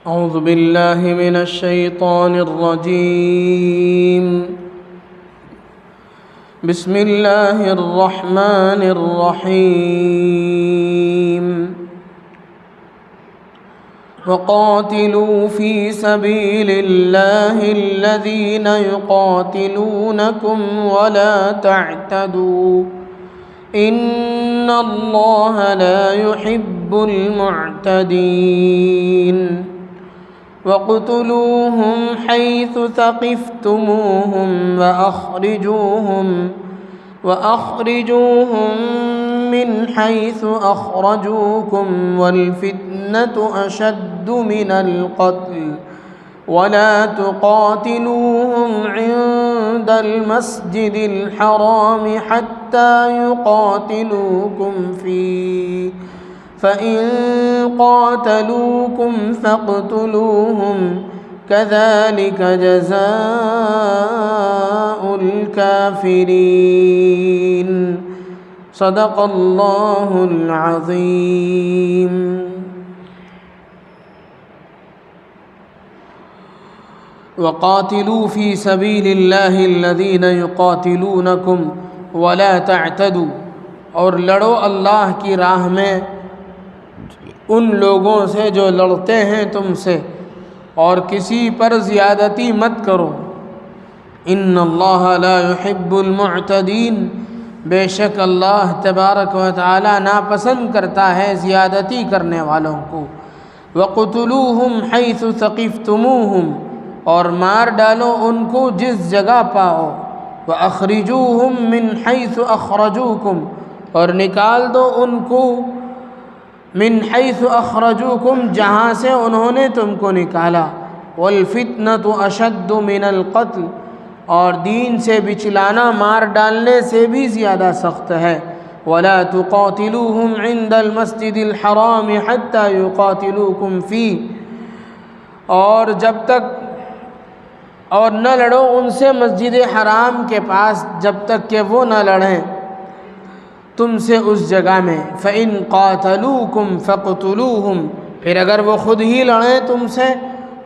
أعوذ بالله من الشيطان الرجيم. بسم الله الرحمن الرحيم. وقاتلوا في سبيل الله الذين يقاتلونكم ولا تعتدوا إن الله لا يحب المعتدين. وَاقْتُلُوهُمْ حَيْثُ ثَقِفْتُمُوهُمْ وَأَخْرِجُوهُمْ مِنْ حَيْثُ أَخْرَجُوكُمْ وَالْفِتْنَةُ أَشَدُّ مِنَ الْقَتْلِ وَلَا تُقَاتِلُوهُمْ عِندَ الْمَسْجِدِ الْحَرَامِ حَتَّى يُقَاتِلُوكُمْ فِيهِ فَإِن قَاتَلُوكُمْ فَاقْتُلُوهُمْ كَذَلِكَ جَزَاءُ الْكَافِرِينَ. صدق اللہ العظیم. وَقَاتِلُوا فِي سَبِيلِ اللَّهِ الَّذِينَ يُقَاتِلُونَكُمْ وَلَا تَعْتَدُوا، اور لڑو اللہ کی راہ میں ان لوگوں سے جو لڑتے ہیں تم سے، اور کسی پر زیادتی مت کرو. ان اللہ لا يحب المعتدین، بے شک اللہ تبارک و تعالی ناپسند کرتا ہے زیادتی کرنے والوں کو. وَقْتُلُوهُمْ حَيْثُ ثَقِفْتُمُوهُمْ، اور مار ڈالو ان کو جس جگہ پاؤ. وَأَخْرِجُوهُمْ مِنْ حَيْثُ أَخْرَجُوكُمْ، اور نکال دو ان کو من حیث اخرجوکم، جہاں سے انہوں نے تم کو نکالا. والفتنة اشد من القتل، اور دین سے بچلانا مار ڈالنے سے بھی زیادہ سخت ہے. ولا تقاتلوهم عند المسجد الحرام حتى يقاتلوكم فيه، اور جب تک اور نہ لڑو ان سے مسجد حرام کے پاس جب تک کہ وہ نہ لڑیں تم سے اس جگہ میں. فَإِن قَاتَلُوكُمْ فَاقْتُلُوهُمْ، پھر اگر وہ خود ہی لڑیں تم سے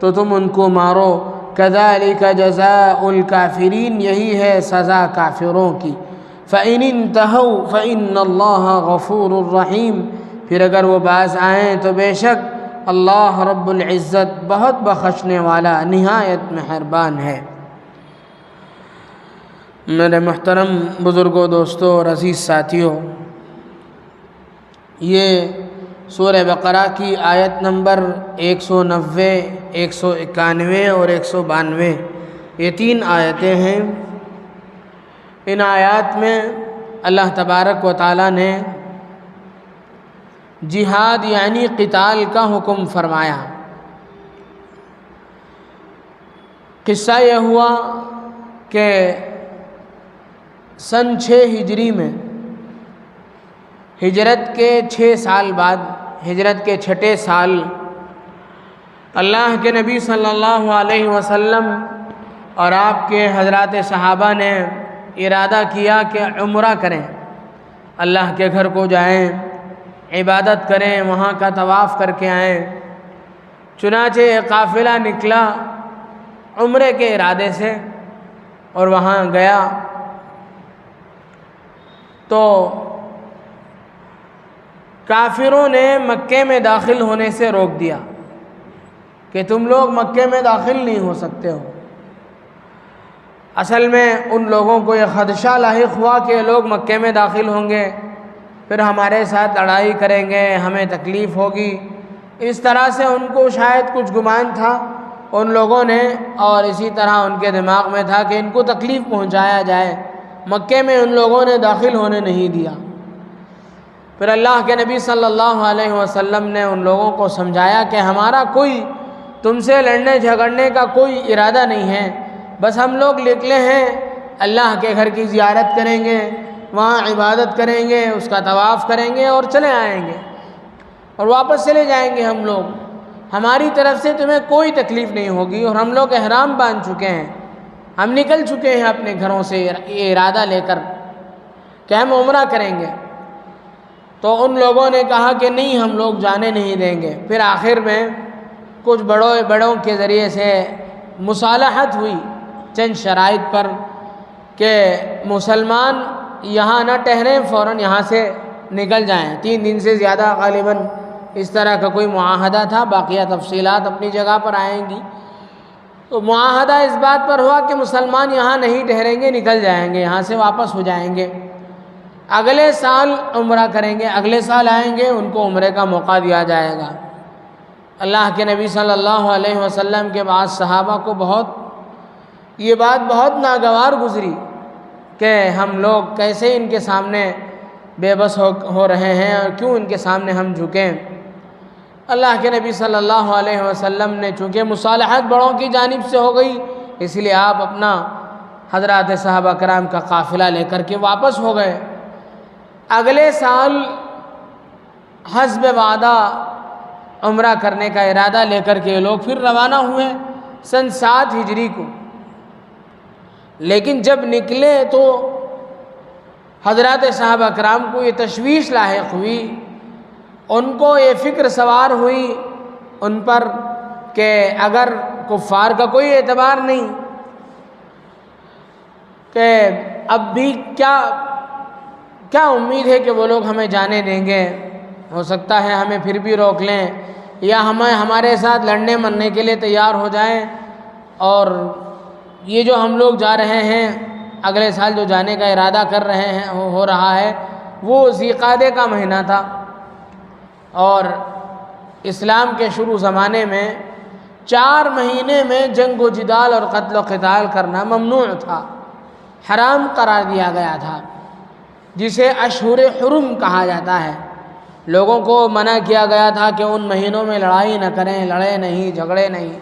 تو تم ان کو مارو. كَذَلِكَ جَزَاءُ الْكَافِرِينَ، یہی ہے سزا کافروں کی. فَإِنِ انْتَهَوْا فَإِنَّ اللَّهَ غَفُورٌ رَحِيمٌ، پھر اگر وہ باز آئیں تو بے شک اللہ رب العزت بہت بخشنے والا نہایت مہربان ہے. میرے محترم بزرگوں، دوستوں اور عزیز ساتھیوں، یہ سورہ بقرہ کی آیت نمبر 190، 191 اور 192، یہ 3 آیتیں ہیں. ان آیات میں اللہ تبارک و تعالی نے جہاد یعنی قتال کا حکم فرمایا. قصہ یہ ہوا کہ سن 6 ہجری میں ہجرت کے 6 سال بعد، ہجرت کے 6 سال، اللہ کے نبی صلی اللہ علیہ وسلم اور آپ کے حضرات صحابہ نے ارادہ کیا کہ عمرہ کریں، اللہ کے گھر کو جائیں، عبادت کریں، وہاں کا طواف کر کے آئیں. چنانچہ ایک قافلہ نکلا عمرے کے ارادے سے اور وہاں گیا تو کافروں نے مکے میں داخل ہونے سے روک دیا کہ تم لوگ مکے میں داخل نہیں ہو سکتے ہو. اصل میں ان لوگوں کو یہ خدشہ لاحق ہوا کہ لوگ مکے میں داخل ہوں گے، پھر ہمارے ساتھ لڑائی کریں گے، ہمیں تکلیف ہوگی. اس طرح سے ان کو شاید کچھ گمان تھا ان لوگوں نے، اور اسی طرح ان کے دماغ میں تھا کہ ان کو تکلیف پہنچایا جائے. مکے میں ان لوگوں نے داخل ہونے نہیں دیا. پھر اللہ کے نبی صلی اللہ علیہ وسلم نے ان لوگوں کو سمجھایا کہ ہمارا کوئی تم سے لڑنے جھگڑنے کا کوئی ارادہ نہیں ہے، بس ہم لوگ نکلے ہیں اللہ کے گھر کی زیارت کریں گے، وہاں عبادت کریں گے، اس کا طواف کریں گے اور چلے آئیں گے اور واپس چلے جائیں گے. ہم لوگ، ہماری طرف سے تمہیں کوئی تکلیف نہیں ہوگی، اور ہم لوگ احرام باندھ چکے ہیں، ہم نکل چکے ہیں اپنے گھروں سے یہ ارادہ لے کر کہ ہم عمرہ کریں گے. تو ان لوگوں نے کہا کہ نہیں، ہم لوگ جانے نہیں دیں گے. پھر آخر میں کچھ بڑوں کے ذریعے سے مصالحت ہوئی چند شرائط پر کہ مسلمان یہاں نہ ٹھہریں، فوراً یہاں سے نکل جائیں۔ 3 دن سے زیادہ غالباً اس طرح کا کوئی معاہدہ تھا، باقیہ تفصیلات اپنی جگہ پر آئیں گی۔ تو معاہدہ اس بات پر ہوا کہ مسلمان یہاں نہیں ٹھہریں گے، نکل جائیں گے، یہاں سے واپس ہو جائیں گے، اگلے سال عمرہ کریں گے، اگلے سال آئیں گے، ان کو عمرے کا موقع دیا جائے گا۔ اللہ کے نبی صلی اللہ علیہ وسلم کے بعد صحابہ کو یہ بات بہت ناگوار گزری کہ ہم لوگ کیسے ان کے سامنے بے بس ہو رہے ہیں اور کیوں ان کے سامنے ہم جھکیں۔ اللہ کے نبی صلی اللہ علیہ وسلم نے چونکہ مصالحت بڑوں کی جانب سے ہو گئی، اس لیے آپ اپنا حضرات صحابہ کرام کا قافلہ لے کر کے واپس ہو گئے۔ اگلے سال حسب وعدہ عمرہ کرنے کا ارادہ لے کر کے لوگ پھر روانہ ہوئے سن 7 ہجری کو۔ لیکن جب نکلے تو حضرات صحابہ کرام کو یہ تشویش لاحق ہوئی، ان کو یہ فکر سوار ہوئی ان پر کہ اگر کفار کا کوئی اعتبار نہیں کہ اب بھی کیا امید ہے کہ وہ لوگ ہمیں جانے دیں گے، ہو سکتا ہے ہمیں پھر بھی روک لیں یا ہمارے ساتھ لڑنے مرنے کے لیے تیار ہو جائیں، اور یہ جو ہم لوگ جا رہے ہیں اگلے سال جو جانے کا ارادہ کر رہے ہیں ہو رہا ہے وہ ذی قعدہ کا مہینہ تھا، اور اسلام کے شروع زمانے میں 4 مہینے میں جنگ و جدال اور قتل و قتال کرنا ممنوع تھا، حرام قرار دیا گیا تھا، جسے اشہر حرم کہا جاتا ہے۔ لوگوں کو منع کیا گیا تھا کہ ان مہینوں میں لڑائی نہ کریں، لڑیں نہیں، جھگڑے نہیں،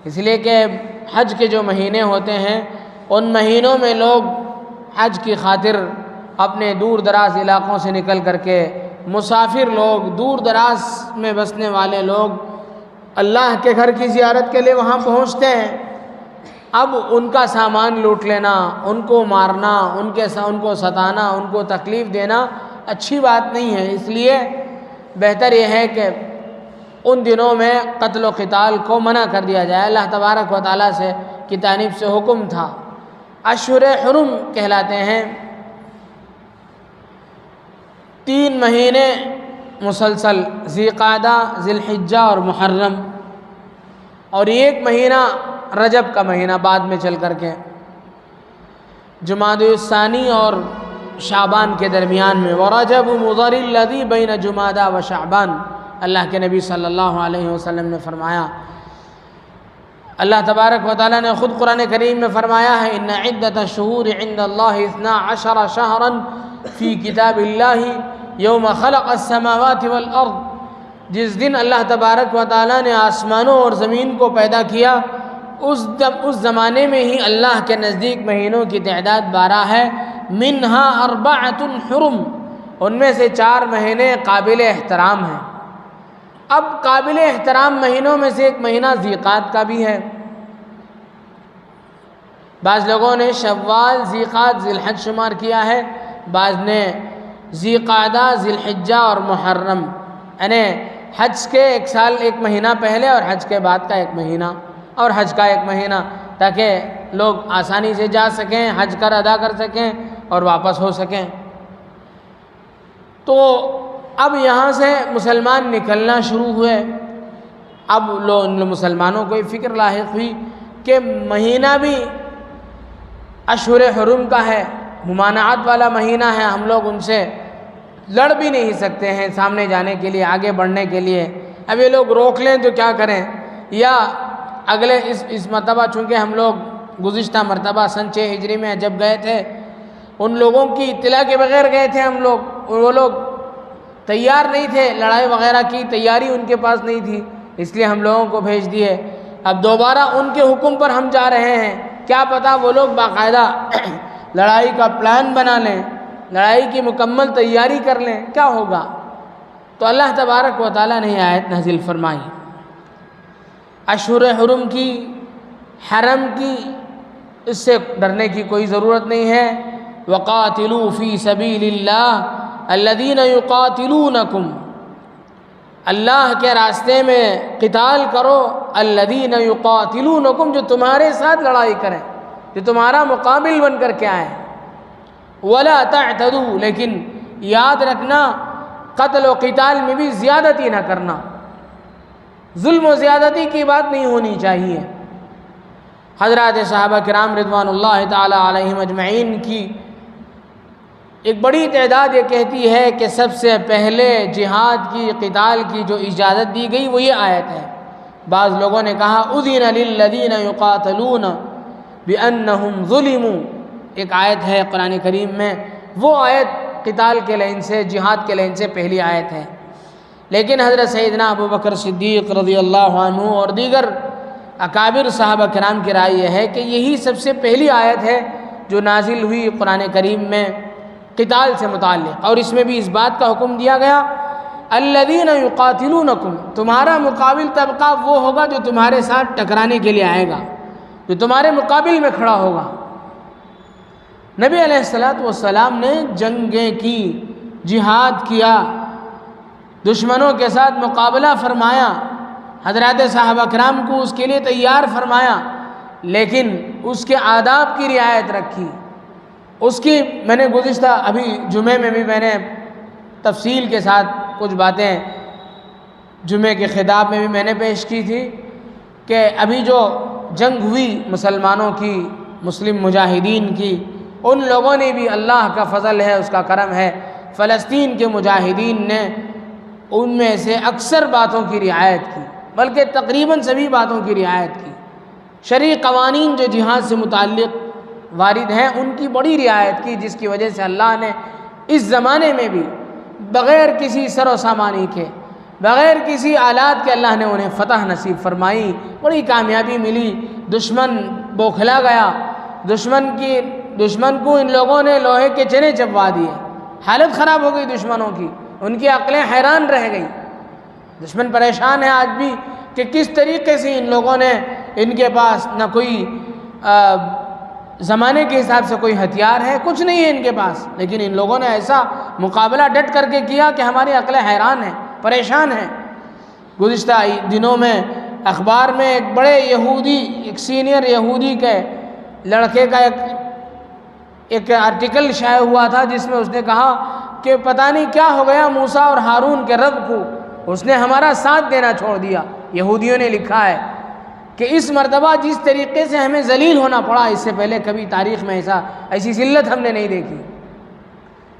اس لیے کہ حج کے جو مہینے ہوتے ہیں ان مہینوں میں لوگ حج کی خاطر اپنے دور دراز علاقوں سے نکل کر کے مسافر لوگ، دور دراز میں بسنے والے لوگ اللہ کے گھر کی زیارت کے لیے وہاں پہنچتے ہیں۔ اب ان کا سامان لوٹ لینا، ان کو مارنا، ان کو ستانا، ان کو تکلیف دینا اچھی بات نہیں ہے، اس لیے بہتر یہ ہے کہ ان دنوں میں قتل و قتال کو منع کر دیا جائے۔ اللہ تبارک و تعالیٰ سے کی جانب سے حکم تھا۔ اشہر حرم کہلاتے ہیں 3 مہینے مسلسل، ذی قعدہ، ذی الحجہ اور محرم، اور 1 مہینہ رجب کا مہینہ بعد میں چل کر کے جمادی الثانی اور شعبان کے درمیان میں، ورجب مضر الذی بین جمادہ و شعبان، اللہ کے نبی صلی اللہ علیہ وسلم نے فرمایا، اللہ تبارک و تعالیٰ نے خود قرآن کریم میں فرمایا ہے، ان عدۃ الشہور عند اللہ 12 شہرا فی کتاب اللہ یوم خلق السماوات والارض، جس دن اللہ تبارک و تعالیٰ نے آسمانوں اور زمین کو پیدا کیا اس زمانے میں ہی اللہ کے نزدیک مہینوں کی تعداد 12 ہے، منہا 4 حرم، ان میں سے 4 مہینے قابل احترام ہیں۔ اب قابل احترام مہینوں میں سے ایک مہینہ ذی قعدہ کا بھی ہے۔ بعض لوگوں نے شوال، ذی قعدہ، ذی الحج شمار کیا ہے، بعض نے ذی قعدہ، ذی الحجہ اور محرم، یعنی حج کے 1 سال 1 مہینہ پہلے اور حج کے بعد کا 1 مہینہ اور حج کا 1 مہینہ، تاکہ لوگ آسانی سے جا سکیں، حج کر ادا کر سکیں اور واپس ہو سکیں۔ تو اب یہاں سے مسلمان نکلنا شروع ہوئے۔ اب مسلمانوں کو یہ فکر لاحق ہوئی کہ مہینہ بھی اشہر حرم کا ہے، ممانعت والا مہینہ ہے، ہم لوگ ان سے لڑ بھی نہیں سکتے ہیں سامنے جانے کے لیے، آگے بڑھنے کے لیے۔ اب یہ لوگ روک لیں تو کیا کریں، یا اگلے اس مرتبہ چونکہ ہم لوگ گزشتہ مرتبہ سن 6 ہجری میں جب گئے تھے، ان لوگوں کی اطلاع کے بغیر گئے تھے ہم لوگ، وہ لوگ تیار نہیں تھے، لڑائی وغیرہ کی تیاری ان کے پاس نہیں تھی، اس لیے ہم لوگوں کو بھیج دیے۔ اب دوبارہ ان کے حکم پر ہم جا رہے ہیں، کیا پتہ وہ لوگ باقاعدہ لڑائی کا پلان بنا لیں، لڑائی کی مکمل تیاری کر لیں، کیا ہوگا؟ تو اللہ تبارک و تعالیٰ نے یہ آیت نازل فرمائی، اشہر حرم کی، حرم کی، اس سے ڈرنے کی کوئی ضرورت نہیں ہے۔ وَقَاتِلُوا فِي سَبِيلِ اللَّهِ الَّذِينَ يُقَاتِلُونَكُمْ، اللہ کے راستے میں قتال کرو، الذین یقاتلونکم، جو تمہارے ساتھ لڑائی کریں، جو تمہارا مقابل بن کر کے آئیں، ولا تعتدوا، لیکن یاد رکھنا قتل و قتال میں بھی زیادتی نہ کرنا، ظلم و زیادتی کی بات نہیں ہونی چاہیے۔ حضرات صحابہ کرام رضوان اللہ تعالی علیہم اجمعین کی ایک بڑی تعداد یہ کہتی ہے کہ سب سے پہلے جہاد کی، قتال کی جو اجازت دی گئی وہ یہ آیت ہے۔ بعض لوگوں نے کہا اذن للذین یقاتلون بانہم ظلموا، ایک آیت ہے قرآن کریم میں، وہ آیت قتال کے لحاظ سے، جہاد کے لحاظ سے پہلی آیت ہے، لیکن حضرت سیدنا ابو بکر صدیق رضی اللہ عنہ اور دیگر اکابر صحابہ کرام کی رائے یہ ہے کہ یہی سب سے پہلی آیت ہے جو نازل ہوئی قرآن کریم میں قتال سے متعلق، اور اس میں بھی اس بات کا حکم دیا گیا الذین یقاتلونکم، تمہارا مقابل طبقہ وہ ہوگا جو تمہارے ساتھ ٹکرانے کے لیے آئے گا، جو تمہارے مقابل میں کھڑا ہوگا۔ نبی علیہ السلام نے جنگیں کی، جہاد کیا، دشمنوں کے ساتھ مقابلہ فرمایا، حضرات صحابہ کرام کو اس کے لیے تیار فرمایا، لیکن اس کے آداب کی رعایت رکھی۔ اس کی میں نے گزشتہ ابھی جمعے میں بھی میں نے تفصیل کے ساتھ کچھ باتیں جمعے کے خطاب میں بھی میں نے پیش کی تھی کہ ابھی جو جنگ ہوئی مسلمانوں کی، مسلم مجاہدین کی، ان لوگوں نے بھی، اللہ کا فضل ہے، اس کا کرم ہے، فلسطین کے مجاہدین نے ان میں سے اکثر باتوں کی رعایت کی، بلکہ تقریباً سبھی باتوں کی رعایت کی۔ شرعی قوانین جو جہاد سے متعلق وارد ہیں ان کی بڑی رعایت کی، جس کی وجہ سے اللہ نے اس زمانے میں بھی بغیر کسی سر و سامانی کے، بغیر کسی آلات کے اللہ نے انہیں فتح نصیب فرمائی، بڑی کامیابی ملی، دشمن بوکھلا گیا، دشمن کو ان لوگوں نے لوہے کے چنے چبوا دیے، حالت خراب ہو گئی دشمنوں کی، ان کی عقلیں حیران رہ گئی، دشمن پریشان ہے آج بھی کہ کس طریقے سے ان لوگوں نے، ان کے پاس نہ کوئی زمانے کے حساب سے کوئی ہتھیار ہے، کچھ نہیں ہے ان کے پاس، لیکن ان لوگوں نے ایسا مقابلہ ڈٹ کر کے کیا کہ ہماری عقلیں حیران ہیں، پریشان ہیں۔ گزشتہ دنوں میں اخبار میں ایک بڑے یہودی، ایک سینئر یہودی کے لڑکے کا ایک آرٹیکل شائع ہوا تھا جس میں اس نے کہا کہ پتہ نہیں کیا ہو گیا موسیٰ اور ہارون کے رب کو، اس نے ہمارا ساتھ دینا چھوڑ دیا۔ یہودیوں نے لکھا ہے کہ اس مرتبہ جس طریقے سے ہمیں ذلیل ہونا پڑا، اس سے پہلے کبھی تاریخ میں ایسی ذلت ہم نے نہیں دیکھی۔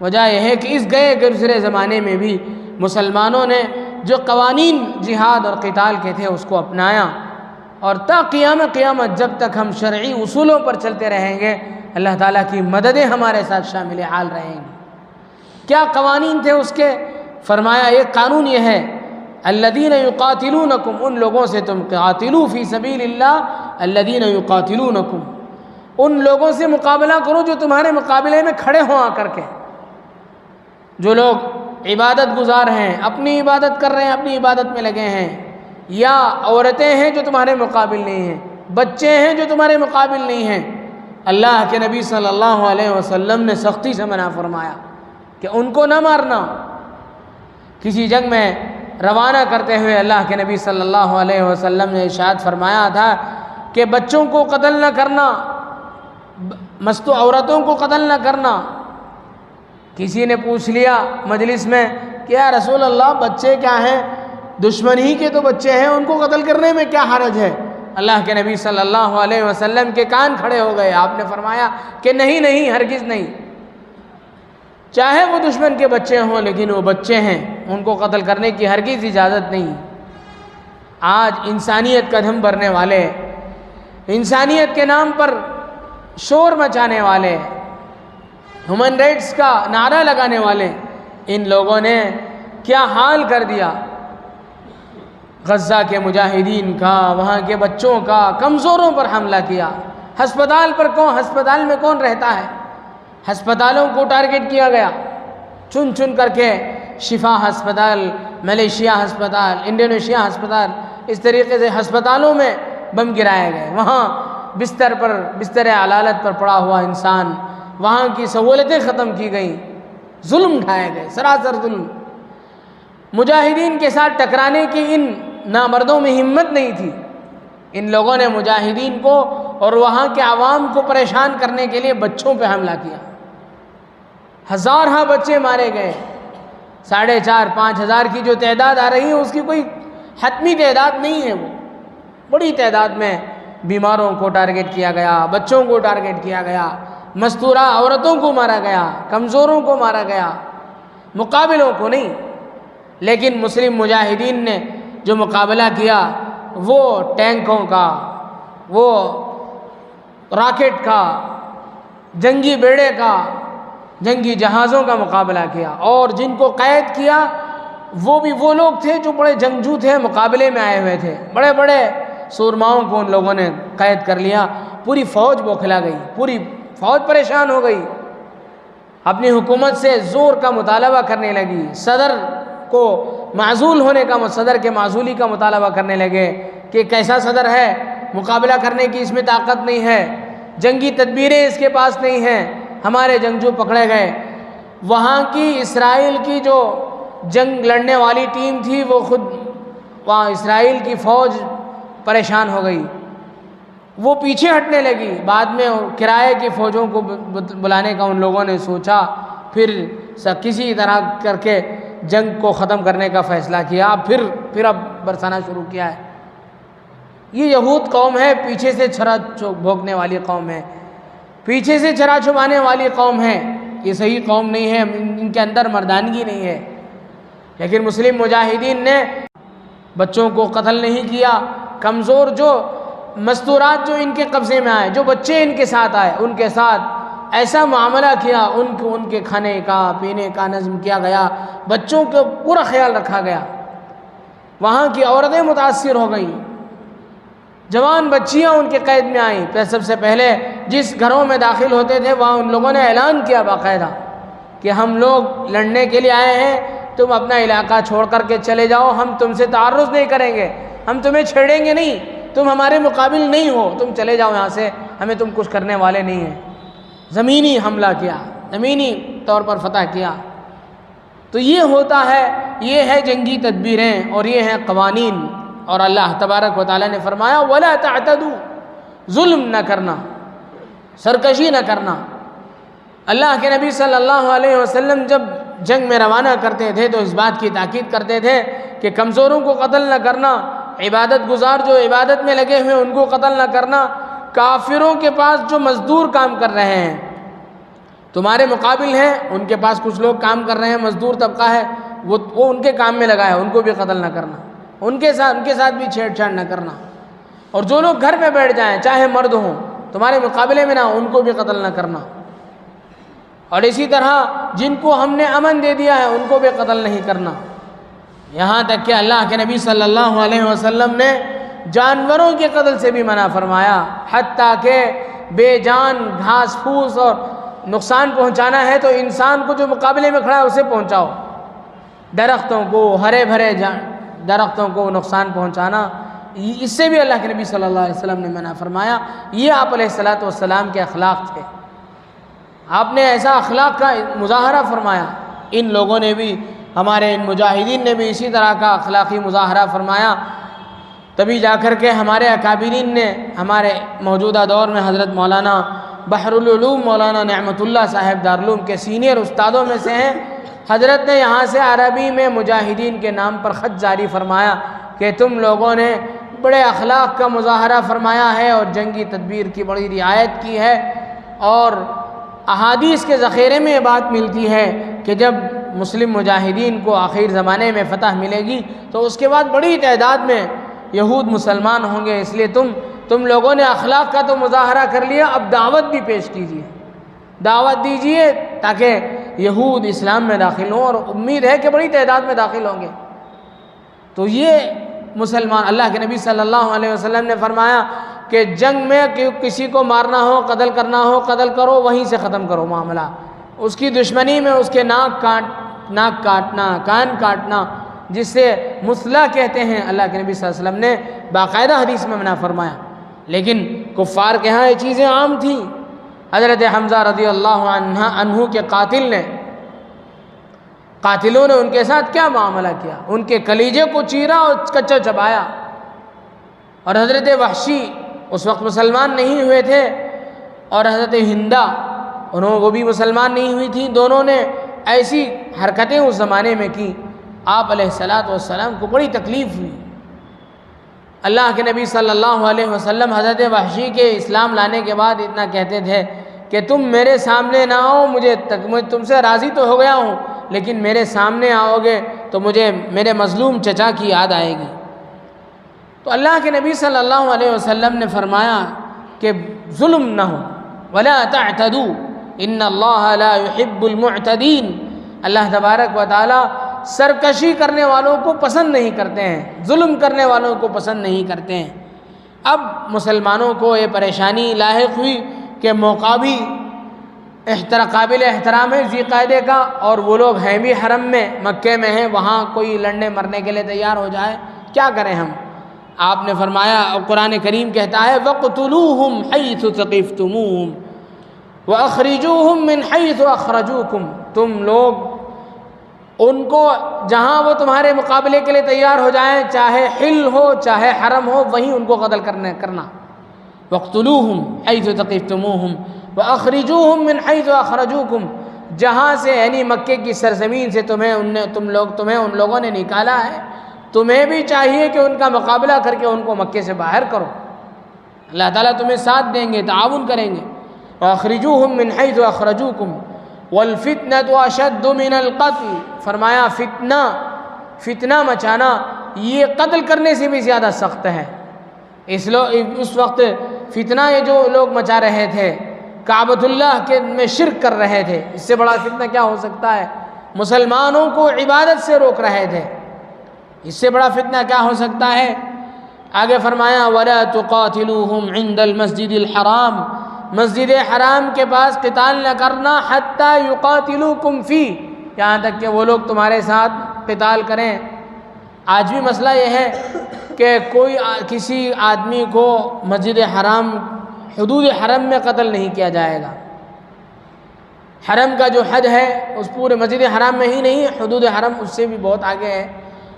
وجہ یہ ہے کہ اس گئے گزرے زمانے میں بھی مسلمانوں نے جو قوانین جہاد اور قتال کے تھے اس کو اپنایا، اور تا قیامت جب تک ہم شرعی اصولوں پر چلتے رہیں گے اللہ تعالیٰ کی مددیں ہمارے ساتھ شامل حال رہیں گی۔ کیا قوانین تھے اس کے؟ فرمایا ایک قانون یہ ہے الذین یقاتلونکم، ان لوگوں سے تم قاتلوا فی سبیل اللہ الذین یقاتلونکم، ان لوگوں سے مقابلہ کرو جو تمہارے مقابلے میں کھڑے ہوں آ کر کے، جو لوگ عبادت گزار ہیں، اپنی عبادت کر رہے ہیں، اپنی عبادت میں لگے ہیں، یا عورتیں ہیں جو تمہارے مقابل نہیں ہیں، بچے ہیں جو تمہارے مقابل نہیں ہیں۔ اللہ کے نبی صلی اللہ علیہ وسلم نے سختی سے منع فرمایا کہ ان کو نہ مارنا۔ کسی جنگ میں روانہ کرتے ہوئے اللہ کے نبی صلی اللہ علیہ وسلم نے ارشاد فرمایا تھا کہ بچوں کو قتل نہ کرنا، مستو عورتوں کو قتل نہ کرنا۔ کسی نے پوچھ لیا مجلس میں کہ یا رسول اللہ بچے کیا ہیں؟ دشمن ہی کے تو بچے ہیں، ان کو قتل کرنے میں کیا حرج ہے؟ اللہ کے نبی صلی اللہ علیہ وسلم کے کان کھڑے ہو گئے، آپ نے فرمایا کہ نہیں، ہرگز نہیں، چاہے وہ دشمن کے بچے ہوں لیکن وہ بچے ہیں، ان کو قتل کرنے کی ہرگز اجازت نہیں۔ آج انسانیت کا دھم بھرنے والے، انسانیت کے نام پر شور مچانے والے، ہیومن رائٹس کا نعرہ لگانے والے، ان لوگوں نے کیا حال کر دیا غزہ کے مجاہدین کا، وہاں کے بچوں کا، کمزوروں پر حملہ کیا۔ ہسپتال میں کون رہتا ہے؟ ہسپتالوں کو ٹارگٹ کیا گیا، چن کر کے شفا ہسپتال، ملیشیا ہسپتال، انڈونیشیا ہسپتال، اس طریقے سے ہسپتالوں میں بم گرائے گئے۔ وہاں بستر علالت پر پڑا ہوا انسان، وہاں کی سہولتیں ختم کی گئیں، ظلم ڈھائے گئے، سراسر ظلم۔ مجاہدین کے ساتھ ٹکرانے کی ان نامردوں میں ہمت نہیں تھی۔ ان لوگوں نے مجاہدین کو اور وہاں کے عوام کو پریشان کرنے کے لیے بچوں پہ حملہ کیا۔ ہزارہ بچے مارے گئے۔ 4,500-5,000 کی جو تعداد آ رہی ہے اس کی کوئی حتمی تعداد نہیں ہے، وہ بڑی تعداد میں بیماروں کو ٹارگٹ کیا گیا، بچوں کو ٹارگٹ کیا گیا، مستورہ عورتوں کو مارا گیا، کمزوروں کو مارا گیا، مقابلوں کو نہیں۔ لیکن مسلم مجاہدین نے جو مقابلہ کیا وہ ٹینکوں کا، وہ راکٹ کا، جنگی بیڑے کا، جنگی جہازوں کا مقابلہ کیا، اور جن کو قید کیا وہ بھی وہ لوگ تھے جو بڑے جنگجو تھے، مقابلے میں آئے ہوئے تھے۔ بڑے بڑے سورماؤں کو ان لوگوں نے قید کر لیا۔ پوری فوج بوکھلا گئی، پوری فوج پریشان ہو گئی، اپنی حکومت سے زور کا مطالبہ کرنے لگی، صدر کو معزول ہونے کا، صدر کے معزولی کا مطالبہ کرنے لگے کہ کیسا صدر ہے، مقابلہ کرنے کی اس میں طاقت نہیں ہے، جنگی تدبیریں اس کے پاس نہیں ہیں، ہمارے جنگجو پکڑے گئے۔ وہاں کی اسرائیل کی جو جنگ لڑنے والی ٹیم تھی وہ خود، وہاں اسرائیل کی فوج پریشان ہو گئی، وہ پیچھے ہٹنے لگی۔ بعد میں کرائے کی فوجوں کو بلانے کا ان لوگوں نے سوچا، پھر کسی طرح کر کے جنگ کو ختم کرنے کا فیصلہ کیا، پھر اب برسانا شروع کیا ہے۔ یہ یہود قوم ہے، پیچھے سے چھرا بھونکنے والی قوم ہے، پیچھے سے چھرا چھپانے والی قوم ہے، یہ صحیح قوم نہیں ہے، ان کے اندر مردانگی نہیں ہے۔ لیکن مسلم مجاہدین نے بچوں کو قتل نہیں کیا، کمزور جو مستورات جو ان کے قبضے میں آئے، جو بچے ان کے ساتھ آئے، ان کے ساتھ ایسا معاملہ کیا، ان کے کھانے کا پینے کا نظم کیا گیا، بچوں کا پورا خیال رکھا گیا۔ وہاں کی عورتیں متاثر ہو گئیں، جوان بچیاں ان کے قید میں آئیں۔ پھر سب سے پہلے جس گھروں میں داخل ہوتے تھے وہاں ان لوگوں نے اعلان کیا باقاعدہ کہ ہم لوگ لڑنے کے لیے آئے ہیں، تم اپنا علاقہ چھوڑ کر کے چلے جاؤ، ہم تم سے تعرض نہیں کریں گے، ہم تمہیں چھیڑیں گے نہیں، تم ہمارے مقابل نہیں ہو، تم چلے جاؤ یہاں سے، ہمیں تم کچھ کرنے والے نہیں ہیں۔ زمینی حملہ کیا، زمینی طور پر فتح کیا۔ تو یہ ہوتا ہے، یہ ہے جنگی تدبیریں اور یہ ہیں قوانین۔ اور اللہ تبارک و تعالیٰ نے فرمایا وَلَا تَعْتَدُوا، ظلم نہ کرنا، سرکشی نہ کرنا۔ اللہ کے نبی صلی اللہ علیہ وسلم جب جنگ میں روانہ کرتے تھے تو اس بات کی تاکید کرتے تھے کہ کمزوروں کو قتل نہ کرنا، عبادت گزار جو عبادت میں لگے ہوئے ان کو قتل نہ کرنا، کافروں کے پاس جو مزدور کام کر رہے ہیں تمہارے مقابل ہیں، ان کے پاس کچھ لوگ کام کر رہے ہیں، مزدور طبقہ ہے، وہ ان کے کام میں لگا ہے، ان کو بھی قتل نہ کرنا، ان کے ساتھ بھی چھیڑ چھاڑ نہ کرنا۔ اور جو لوگ گھر پہ بیٹھ جائیں چاہے مرد ہوں تمہارے مقابلے میں نہ، ان کو بھی قتل نہ کرنا۔ اور اسی طرح جن کو ہم نے امن دے دیا ہے ان کو بھی قتل نہیں کرنا۔ یہاں تک کہ اللہ کے نبی صلی اللہ علیہ وسلم نے جانوروں کے قتل سے بھی منع فرمایا، حتیٰ کہ بے جان گھاس پھوس اور نقصان پہنچانا ہے تو انسان کو جو مقابلے میں کھڑا ہے اسے پہنچاؤ، درختوں کو، ہرے بھرے درختوں کو نقصان پہنچانا، اس سے بھی اللہ کے نبی صلی اللہ علیہ وسلم نے منع فرمایا۔ یہ آپ علیہ الصلوۃ والسلام کے اخلاق تھے، آپ نے ایسا اخلاق کا مظاہرہ فرمایا۔ ان لوگوں نے بھی، ہمارے ان مجاہدین نے بھی اسی طرح کا اخلاقی مظاہرہ فرمایا، تبھی جا کر کے ہمارے اکابرین نے، ہمارے موجودہ دور میں حضرت مولانا بحر العلوم مولانا نعمت اللہ صاحب دارالعلوم کے سینئر استادوں میں سے ہیں، حضرت نے یہاں سے عربی میں مجاہدین کے نام پر خط جاری فرمایا کہ تم لوگوں نے بڑے اخلاق کا مظاہرہ فرمایا ہے اور جنگی تدبیر کی بڑی رعایت کی ہے، اور احادیث کے ذخیرے میں یہ بات ملتی ہے کہ جب مسلم مجاہدین کو آخر زمانے میں فتح ملے گی تو اس کے بعد بڑی تعداد میں یہود مسلمان ہوں گے، اس لیے تم لوگوں نے اخلاق کا تو مظاہرہ کر لیا، اب دعوت بھی پیش کیجیے، دعوت دیجیے تاکہ یہود اسلام میں داخل ہوں، اور امید ہے کہ بڑی تعداد میں داخل ہوں گے۔ تو یہ مسلمان، اللہ کے نبی صلی اللہ علیہ وسلم نے فرمایا کہ جنگ میں کسی کو مارنا ہو، قتل کرنا ہو، قتل کرو، وہیں سے ختم کرو معاملہ۔ اس کی دشمنی میں اس کے ناک کاٹنا، کان کاٹنا، جس سے مثلہ کہتے ہیں، اللہ کے نبی صلی اللہ علیہ وسلم نے باقاعدہ حدیث میں منع فرمایا۔ لیکن کفار کے ہاں یہ چیزیں عام تھیں۔ حضرت حمزہ رضی اللہ عنہ کے قاتل نے قاتلوں نے ان کے ساتھ کیا معاملہ کیا، ان کے کلیجے کو چیرا اور کچا چبایا۔ اور حضرت وحشی اس وقت مسلمان نہیں ہوئے تھے، اور حضرت ہندا وہ بھی مسلمان نہیں ہوئی تھیں، دونوں نے ایسی حرکتیں اس زمانے میں کی، آپ علیہ الصلاۃ والسلام کو بڑی تکلیف ہوئی۔ اللہ کے نبی صلی اللہ علیہ وسلم حضرت وحشی کے اسلام لانے کے بعد اتنا کہتے تھے کہ تم میرے سامنے نہ آؤ، مجھے تم سے راضی تو ہو گیا ہوں، لیکن میرے سامنے آؤ گے تو مجھے میرے مظلوم چچا کی یاد آئے گی۔ تو اللہ کے نبی صلی اللہ علیہ وسلم نے فرمایا کہ ظلم نہ ہو، ولا تعتدوا ان اللہ لا يحب المعتدین، اللہ تبارک و تعالی سرکشی کرنے والوں کو پسند نہیں کرتے ہیں، ظلم کرنے والوں کو پسند نہیں کرتے ہیں۔ اب مسلمانوں کو یہ پریشانی لاحق ہوئی کہ موقع بھی قابل احترام ہے ذی قعدے کا، اور وہ لوگ ہیں بھی حرم میں، مکے میں ہیں، وہاں کوئی لڑنے مرنے کے لیے تیار ہو جائے، کیا کریں ہم؟ آپ نے فرمایا، قرآن کریم کہتا ہے وَاقْتُلُوهُمْ حَيْثُ ثَقِفْتُمُوهُمْ وَأَخْرِجُوهُمْ مِنْ حَيْثُ أَخْرَجُوكُمْ، تم لوگ ان کو جہاں وہ تمہارے مقابلے کے لیے تیار ہو جائیں، چاہے حل ہو چاہے حرم ہو، وہیں ان کو قتل کرنا۔ وَاقْتُلُوهُمْ حَيْثُ ثَقِفْتُمُوهُمْ وَأَخْرِجُوهُمْ مِنْ حَيْثُ أَخْرَجُوكُمْ، جہاں سے یعنی مکے کی سرزمین سے تمہیں ان لوگوں نے نکالا ہے، تمہیں بھی چاہیے کہ ان کا مقابلہ کر کے ان کو مکے سے باہر کرو، اللہ تعالیٰ تمہیں ساتھ دیں گے، تعاون کریں گے۔ وَأَخْرِجُوهُمْ مِنْ حَيْثُ أَخْرَجُوكُمْ وَالْفِتْنَةُ أَشَدُّ مِنَ الْقَتْلِ، فرمایا فتنہ مچانا یہ قتل کرنے سے بھی زیادہ سخت ہے۔ اس وقت فتنہ یہ جو لوگ مچا رہے تھے، کعبۃ اللہ کے میں شرک کر رہے تھے، اس سے بڑا فتنہ کیا ہو سکتا ہے؟ مسلمانوں کو عبادت سے روک رہے تھے، اس سے بڑا فتنہ کیا ہو سکتا ہے؟ آگے فرمایا وَلَا تُقَاتِلُوهُمْ عِنْدَ الْمَسْجِدِ الْحَرَامِ، مسجد حرام کے پاس قتال نہ کرنا، حَتَّى يُقَاتِلُوكُمْ فِيهِ، یہاں تک کہ وہ لوگ تمہارے ساتھ قتال کریں۔ آج بھی مسئلہ یہ ہے کہ کسی آدمی کو مسجد حرام، حدود حرم میں قتل نہیں کیا جائے گا۔ حرم کا جو حد ہے اس پورے مسجد حرام میں ہی نہیں، حدود حرم اس سے بھی بہت آگے ہے،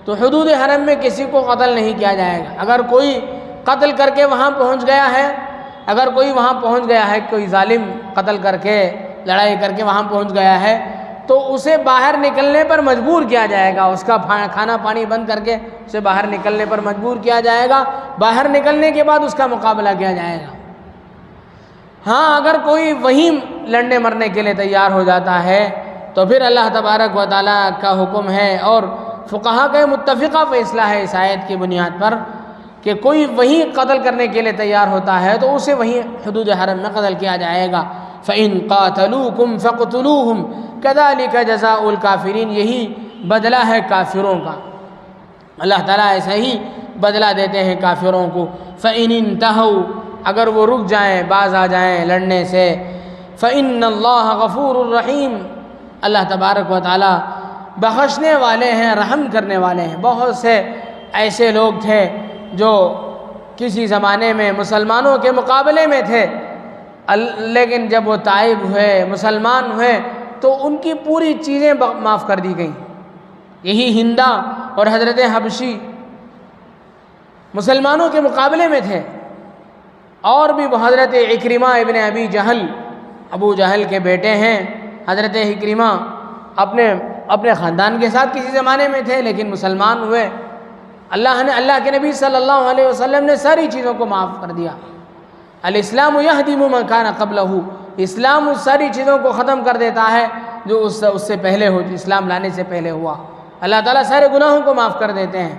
تو حدود حرم میں کسی کو قتل نہیں کیا جائے گا۔ اگر کوئی قتل کر کے وہاں پہنچ گیا ہے، کوئی ظالم قتل کر کے لڑائی کر کے وہاں پہنچ گیا ہے، تو اسے باہر نکلنے پر مجبور کیا جائے گا، اس کا کھانا پانی بند کر کے اسے باہر نکلنے پر مجبور کیا جائے گا، باہر نکلنے کے بعد اس کا مقابلہ کیا جائے گا۔ ہاں اگر کوئی وہیں لڑنے مرنے کے لیے تیار ہو جاتا ہے تو پھر اللہ تبارک و تعالیٰ کا حکم ہے، اور فقہا کا متفقہ فیصلہ ہے اس آیت کی بنیاد پر کہ کوئی وہیں قتل کرنے کے لیے تیار ہوتا ہے تو اسے وہیں حدود حرم میں قتل کیا جائے گا۔ فَإِن قَاتَلُوكُمْ فَاقْتُلُوهُمْ كَذَلِكَ جَزَاءُ الْكَافِرِينَ، یہی بدلہ ہے کافروں کا، اللہ تعالیٰ ایسا ہی بدلہ دیتے ہیں کافروں کو۔ فَإِنِ انْتَهَوْا، اگر وہ رک جائیں، باز آ جائیں لڑنے سے، فَإِنَّ اللَّهَ غَفُورٌ رَحِيمٌ، اللہ تبارک و تعالیٰ بخشنے والے ہیں، رحم کرنے والے ہیں۔ بہت سے ایسے لوگ تھے جو کسی زمانے میں مسلمانوں کے مقابلے میں تھے، لیکن جب وہ تائب ہوئے، مسلمان ہوئے، تو ان کی پوری چیزیں معاف کر دی گئیں۔ یہی ہندا اور حضرت حبشی مسلمانوں کے مقابلے میں تھے، اور بھی حضرت عکرمہ ابن ابی جہل، ابو جہل کے بیٹے ہیں حضرت عکرمہ، اپنے خاندان کے ساتھ کسی زمانے میں تھے لیکن مسلمان ہوئے، اللہ کے نبی صلی اللہ علیہ وسلم نے ساری چیزوں کو معاف کر دیا۔ الاسلام یہدم ما کان قبلہ، اسلام اس ساری چیزوں کو ختم کر دیتا ہے جو اس سے پہلے ہو، اسلام لانے سے پہلے ہوا۔ اللہ تعالیٰ سارے گناہوں کو معاف کر دیتے ہیں۔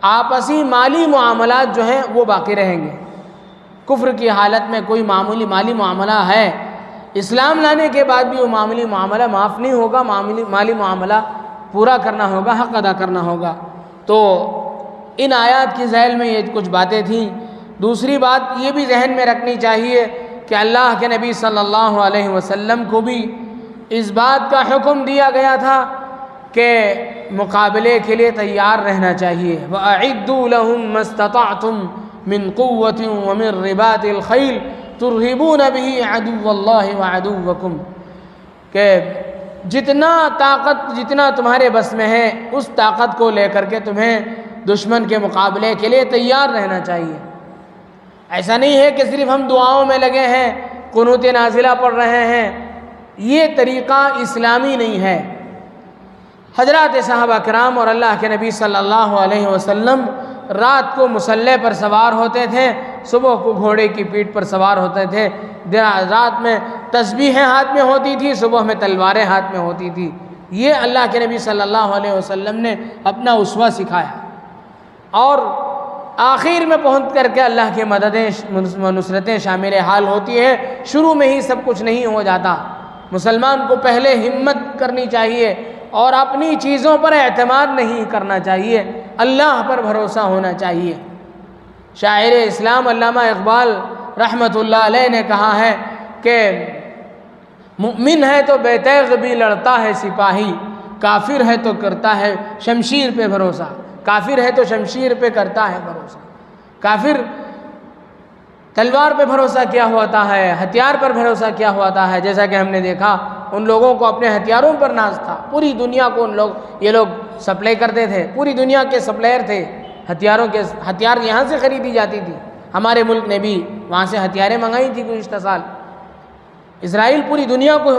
آپسی مالی معاملات جو ہیں وہ باقی رہیں گے۔ کفر کی حالت میں کوئی معمولی مالی معاملہ ہے، اسلام لانے کے بعد بھی وہ معمولی معاملہ معاف نہیں ہوگا، مالی معاملہ پورا کرنا ہوگا، حق ادا کرنا ہوگا۔ تو ان آیات کی ذیل میں یہ کچھ باتیں تھیں۔ دوسری بات یہ بھی ذہن میں رکھنی چاہیے کہ اللہ کے نبی صلی اللہ علیہ وسلم کو بھی اس بات کا حکم دیا گیا تھا کہ مقابلے کے لیے تیار رہنا چاہیے۔ وَأَعِدُّوا لَهُم مَّا اسْتَطَعْتُم مِّن قُوَّةٍ وَمِن رِّبَاطِ الْخَيْلِ تُرْهِبُونَ بِهِ عَدُوَّ اللَّهِ وَعَدُوَّكُمْ، کہ جتنا تمہارے بس میں ہے اس طاقت کو لے کر کے تمہیں دشمن کے مقابلے کے لیے تیار رہنا چاہیے۔ ایسا نہیں ہے کہ صرف ہم دعاؤں میں لگے ہیں، قنوت نازلہ پڑھ رہے ہیں، یہ طریقہ اسلامی نہیں ہے۔ حضرات صحابہ کرام اور اللہ کے نبی صلی اللہ علیہ وسلم رات کو مسلح پر سوار ہوتے تھے، صبح کو گھوڑے کی پیٹھ پر سوار ہوتے تھے، رات میں تسبیحیں ہاتھ میں ہوتی تھی، صبح میں تلواریں ہاتھ میں ہوتی تھی۔ یہ اللہ کے نبی صلی اللہ علیہ وسلم نے اپنا اسوہ سکھایا، اور آخر میں پہنچ کر کے اللہ کی مددیں نصرتیں شامل حال ہوتی ہے۔ شروع میں ہی سب کچھ نہیں ہو جاتا۔ مسلمان کو پہلے ہمت کرنی چاہیے اور اپنی چیزوں پر اعتماد نہیں کرنا چاہیے، اللہ پر بھروسہ ہونا چاہیے۔ شاعر اسلام علامہ اقبال رحمۃ اللہ علیہ نے کہا ہے کہ مؤمن ہے تو بے تیغ بھی لڑتا ہے سپاہی، کافر ہے تو کرتا ہے شمشیر پہ بھروسہ، کافر ہے تو شمشیر پہ کرتا ہے بھروسہ۔ کافر تلوار پہ بھروسہ کیا ہوتا ہے، ہتھیار پر بھروسہ کیا ہوتا ہے، جیسا کہ ہم نے دیکھا ان لوگوں کو اپنے ہتھیاروں پر ناز تھا، پوری دنیا کو یہ لوگ سپلائی کرتے تھے، پوری دنیا کے سپلائر تھے ہتھیار یہاں سے خریدی جاتی تھی۔ ہمارے ملک نے بھی وہاں سے ہتھیاریں منگائی تھی گزشتہ سال۔ اسرائیل پوری دنیا کو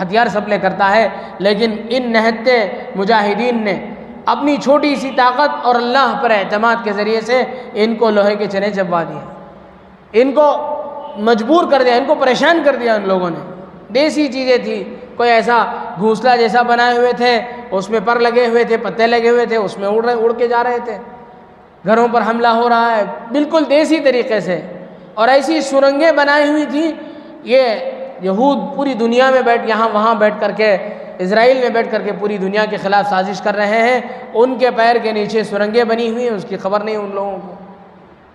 ہتھیار سپلائی کرتا ہے، لیکن ان نہتے مجاہدین نے اپنی چھوٹی سی طاقت اور اللہ پر اعتماد کے ذریعے سے ان کو لوہے کے چنے چبوا دیے، ان کو مجبور کر دیا، ان کو پریشان کر دیا ان لوگوں نے۔ دیسی چیزیں تھی، کوئی ایسا گھونسلہ جیسا بنائے ہوئے تھے، اس میں پر لگے ہوئے تھے، پتے لگے ہوئے تھے، اس میں اڑ کے جا رہے تھے، گھروں پر حملہ ہو رہا ہے بالکل دیسی طریقے سے۔ اور ایسی سرنگیں بنائی ہوئی تھیں، یہ یہود پوری دنیا میں وہاں بیٹھ کر کے، اسرائیل میں بیٹھ کر کے پوری دنیا کے خلاف سازش کر رہے ہیں، ان کے پیر کے نیچے سرنگیں بنی ہوئی ہیں، اس کی خبر نہیں ان لوگوں کو۔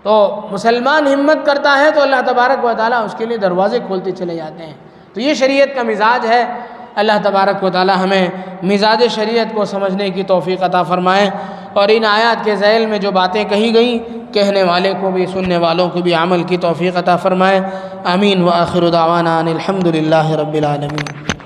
تو مسلمان ہمت کرتا ہے تو اللہ تبارک و تعالیٰ اس کے لیے دروازے کھولتے چلے جاتے ہیں۔ تو یہ شریعت کا مزاج ہے۔ اللہ تبارک و تعالیٰ ہمیں مزاج شریعت کو سمجھنے کی توفیق عطا فرمائے، اور ان آیات کے ذیل میں جو باتیں کہی گئیں، کہنے والے کو بھی سننے والوں کو بھی عمل کی توفیق عطا فرمائے۔ آمین۔ وآخر دعوانا ان الحمد للہ رب العالمین۔